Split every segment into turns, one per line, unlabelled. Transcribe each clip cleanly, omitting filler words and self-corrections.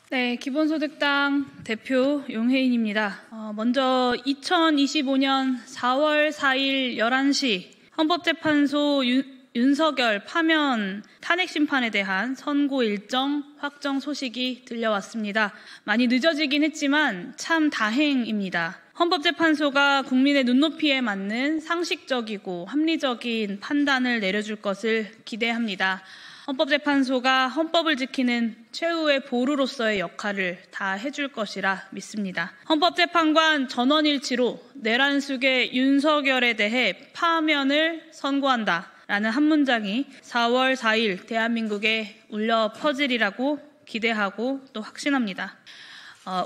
네, 기본소득당 대표 용혜인입니다. 먼저 2025년 4월 4일 11시 헌법재판소 윤석열 파면 탄핵 심판에 대한 선고 일정 확정 소식이 들려왔습니다. 많이 늦어지긴 했지만 참 다행입니다. 헌법재판소가 국민의 눈높이에 맞는 상식적이고 합리적인 판단을 내려줄 것을 기대합니다. 헌법재판소가 헌법을 지키는 최후의 보루로서의 역할을 다 해줄 것이라 믿습니다. 헌법재판관 전원일치로 내란숙의 윤석열에 대해 파면을 선고한다 라는 한 문장이 4월 4일 대한민국에 울려 퍼지리라고 기대하고 또 확신합니다.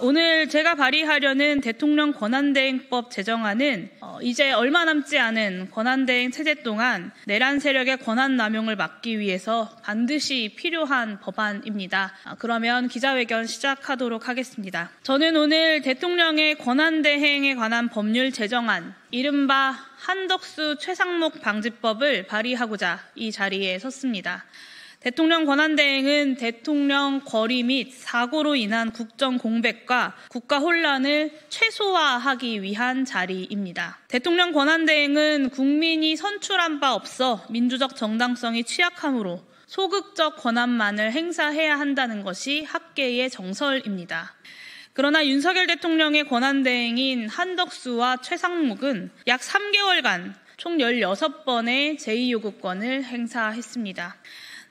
오늘 제가 발의하려는 대통령 권한대행법 제정안은 이제 얼마 남지 않은 권한대행 체제 동안 내란 세력의 권한 남용을 막기 위해서 반드시 필요한 법안입니다. 그러면 기자회견 시작하도록 하겠습니다. 저는 오늘 대통령의 권한대행에 관한 법률 제정안, 이른바 한덕수 최상목 방지법을 발의하고자 이 자리에 섰습니다. 대통령 권한대행은 대통령 거리 및 사고로 인한 국정 공백과 국가 혼란을 최소화하기 위한 자리입니다. 대통령 권한대행은 국민이 선출한 바 없어 민주적 정당성이 취약하므로 소극적 권한만을 행사해야 한다는 것이 학계의 정설입니다. 그러나 윤석열 대통령의 권한대행인 한덕수와 최상목은 약 3개월간 총 16번의 제2요구권을 행사했습니다.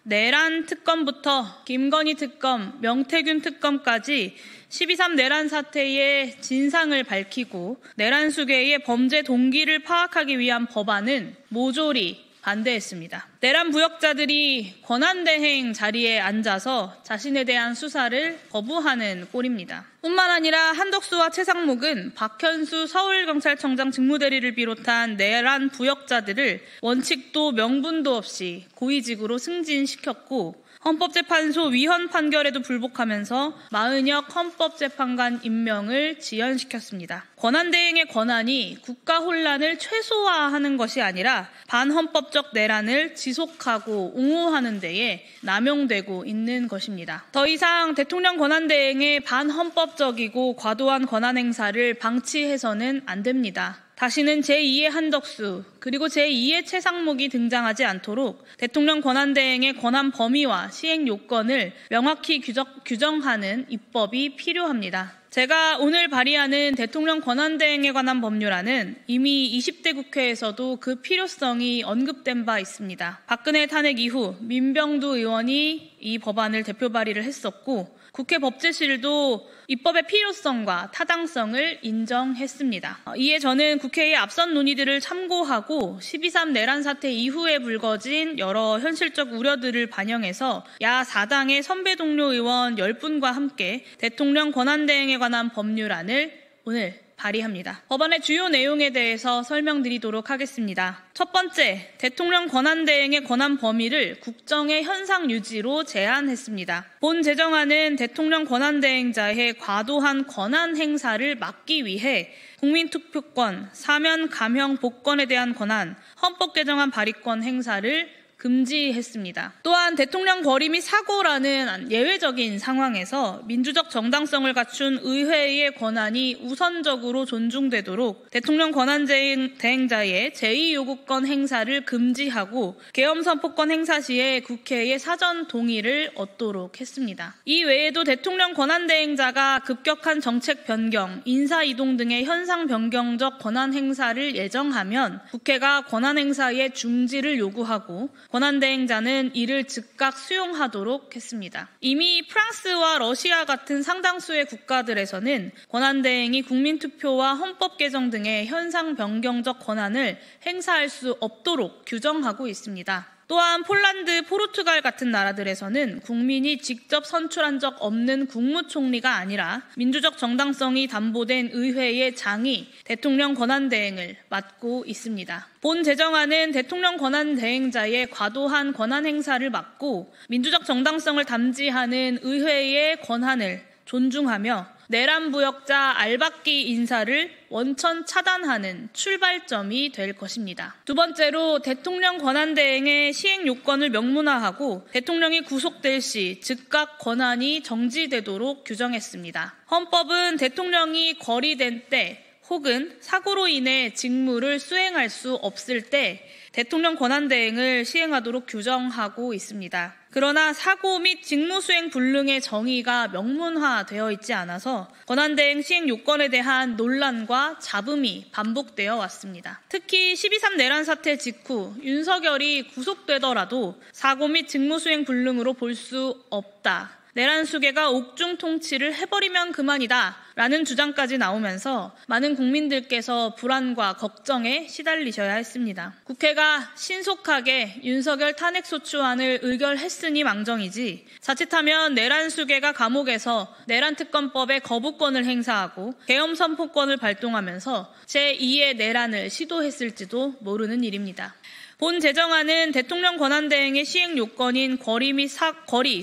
내란 특검부터 김건희 특검, 명태균 특검까지 12.3 내란 사태의 진상을 밝히고 내란 수괴의 범죄 동기를 파악하기 위한 법안은 모조리 반대했습니다. 내란 부역자들이 권한대행 자리에 앉아서 자신에 대한 수사를 거부하는 꼴입니다. 뿐만 아니라 한덕수와 최상목은 박현수 서울경찰청장 직무대리를 비롯한 내란 부역자들을 원칙도 명분도 없이 고위직으로 승진시켰고 헌법재판소 위헌 판결에도 불복하면서 마은혁 헌법재판관 임명을 지연시켰습니다. 권한대행의 권한이 국가 혼란을 최소화하는 것이 아니라 반헌법적 내란을 지속하고 옹호하는 데에 남용되고 있는 것입니다. 더 이상 대통령 권한대행의 반헌법적이고 과도한 권한 행사를 방치해서는 안 됩니다. 다시는 제2의 한덕수 그리고 제2의 최상목이 등장하지 않도록 대통령 권한대행의 권한 범위와 시행 요건을 명확히 규정하는 입법이 필요합니다. 제가 오늘 발의하는 대통령 권한대행에 관한 법률안은 이미 20대 국회에서도 그 필요성이 언급된 바 있습니다. 박근혜 탄핵 이후 민병두 의원이 이 법안을 대표 발의를 했었고 국회 법제실도 입법의 필요성과 타당성을 인정했습니다. 이에 저는 국회의 앞선 논의들을 참고하고 12.3 내란 사태 이후에 불거진 여러 현실적 우려들을 반영해서 야 4당의 선배 동료 의원 10분과 함께 대통령 권한대행에 관한 법률안을 오늘 발의합니다. 법안의 주요 내용에 대해서 설명드리도록 하겠습니다. 첫 번째, 대통령 권한대행의 권한 범위를 국정의 현상 유지로 제한했습니다. 본 제정안은 대통령 권한대행자의 과도한 권한 행사를 막기 위해 국민투표권, 사면 감형 복권에 대한 권한, 헌법 개정안 발의권 행사를 금지했습니다. 또한 대통령 거리 및 사고라는 예외적인 상황에서 민주적 정당성을 갖춘 의회의 권한이 우선적으로 존중되도록 대통령 권한대행자의 제2요구권 행사를 금지하고 계엄선포권 행사 시에 국회의 사전 동의를 얻도록 했습니다. 이 외에도 대통령 권한대행자가 급격한 정책 변경, 인사 이동 등의 현상 변경적 권한 행사를 예정하면 국회가 권한 행사의 중지를 요구하고 권한대행자는 이를 즉각 수용하도록 했습니다. 이미 프랑스와 러시아 같은 상당수의 국가들에서는 권한대행이 국민투표와 헌법 개정 등의 현상 변경적 권한을 행사할 수 없도록 규정하고 있습니다. 또한 폴란드, 포르투갈 같은 나라들에서는 국민이 직접 선출한 적 없는 국무총리가 아니라 민주적 정당성이 담보된 의회의 장이 대통령 권한대행을 맡고 있습니다. 본 제정안은 대통령 권한대행자의 과도한 권한 행사를 막고 민주적 정당성을 담지하는 의회의 권한을 존중하며 내란 부역자 알박기 인사를 원천 차단하는 출발점이 될 것입니다. 두 번째로 대통령 권한대행의 시행 요건을 명문화하고 대통령이 구속될 시 즉각 권한이 정지되도록 규정했습니다. 헌법은 대통령이 거리된 때 혹은 사고로 인해 직무를 수행할 수 없을 때 대통령 권한대행을 시행하도록 규정하고 있습니다. 그러나 사고 및 직무수행 불능의 정의가 명문화되어 있지 않아서 권한대행 시행 요건에 대한 논란과 잡음이 반복되어 왔습니다. 특히 12.3 내란 사태 직후 윤석열이 구속되더라도 사고 및 직무수행 불능으로 볼 수 없다. 내란 수괴가 옥중 통치를 해버리면 그만이다 라는 주장까지 나오면서 많은 국민들께서 불안과 걱정에 시달리셔야 했습니다. 국회가 신속하게 윤석열 탄핵소추안을 의결했으니 망정이지 자칫하면 내란 수괴가 감옥에서 내란특검법의 거부권을 행사하고 계엄선포권을 발동하면서 제2의 내란을 시도했을지도 모르는 일입니다. 본 제정안은 대통령 권한대행의 시행 요건인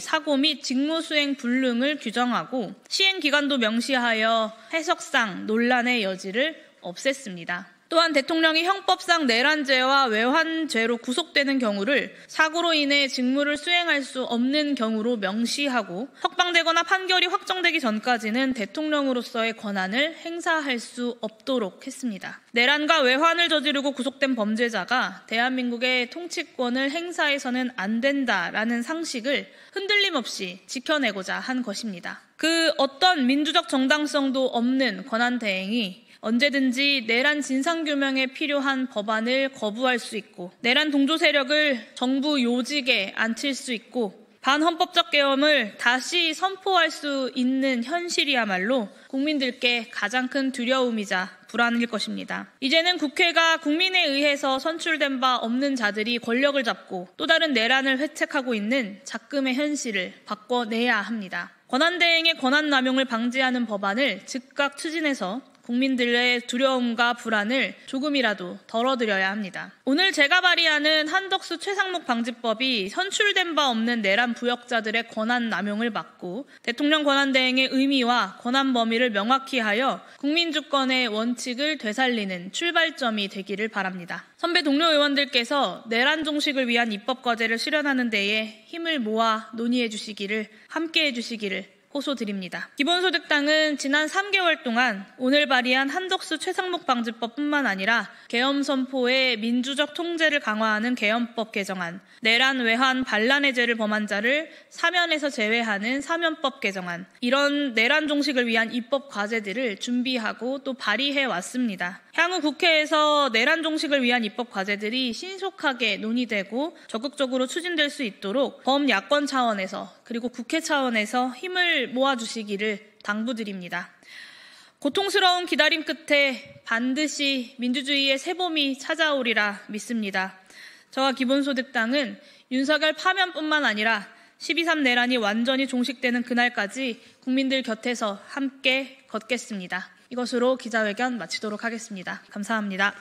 사고 및 직무수행 불능을 규정하고 시행 기간도 명시하여 해석상 논란의 여지를 없앴습니다. 또한 대통령이 형법상 내란죄와 외환죄로 구속되는 경우를 사고로 인해 직무를 수행할 수 없는 경우로 명시하고 석방되거나 판결이 확정되기 전까지는 대통령으로서의 권한을 행사할 수 없도록 했습니다. 내란과 외환을 저지르고 구속된 범죄자가 대한민국의 통치권을 행사해서는 안 된다라는 상식을 흔들림 없이 지켜내고자 한 것입니다. 그 어떤 민주적 정당성도 없는 권한대행이 언제든지 내란 진상규명에 필요한 법안을 거부할 수 있고 내란 동조 세력을 정부 요직에 앉힐 수 있고 반헌법적 계엄을 다시 선포할 수 있는 현실이야말로 국민들께 가장 큰 두려움이자 불안일 것입니다. 이제는 국회가 국민에 의해서 선출된 바 없는 자들이 권력을 잡고 또 다른 내란을 회책하고 있는 작금의 현실을 바꿔내야 합니다. 권한대행의 권한남용을 방지하는 법안을 즉각 추진해서 국민들의 두려움과 불안을 조금이라도 덜어드려야 합니다. 오늘 제가 발의하는 한덕수 최상목 방지법이 선출된 바 없는 내란 부역자들의 권한 남용을 막고 대통령 권한대행의 의미와 권한 범위를 명확히 하여 국민주권의 원칙을 되살리는 출발점이 되기를 바랍니다. 선배 동료 의원들께서 내란 종식을 위한 입법 과제를 실현하는 데에 힘을 모아 논의해 주시기를, 함께해 주시기를 호소드립니다. 기본소득당은 지난 3개월 동안 오늘 발의한 한덕수 최상목 방지법뿐만 아니라 계엄 선포의 민주적 통제를 강화하는 계엄법 개정안, 내란 외환 반란의 죄를 범한 자를 사면에서 제외하는 사면법 개정안, 이런 내란 종식을 위한 입법 과제들을 준비하고 또 발의해 왔습니다. 향후 국회에서 내란 종식을 위한 입법 과제들이 신속하게 논의되고 적극적으로 추진될 수 있도록 범야권 차원에서 그리고 국회 차원에서 힘을 모아주시기를 당부드립니다. 고통스러운 기다림 끝에 반드시 민주주의의 새봄이 찾아오리라 믿습니다. 저와 기본소득당은 윤석열 파면뿐만 아니라 12.3 내란이 완전히 종식되는 그날까지 국민들 곁에서 함께 걷겠습니다. 이것으로 기자회견 마치도록 하겠습니다. 감사합니다.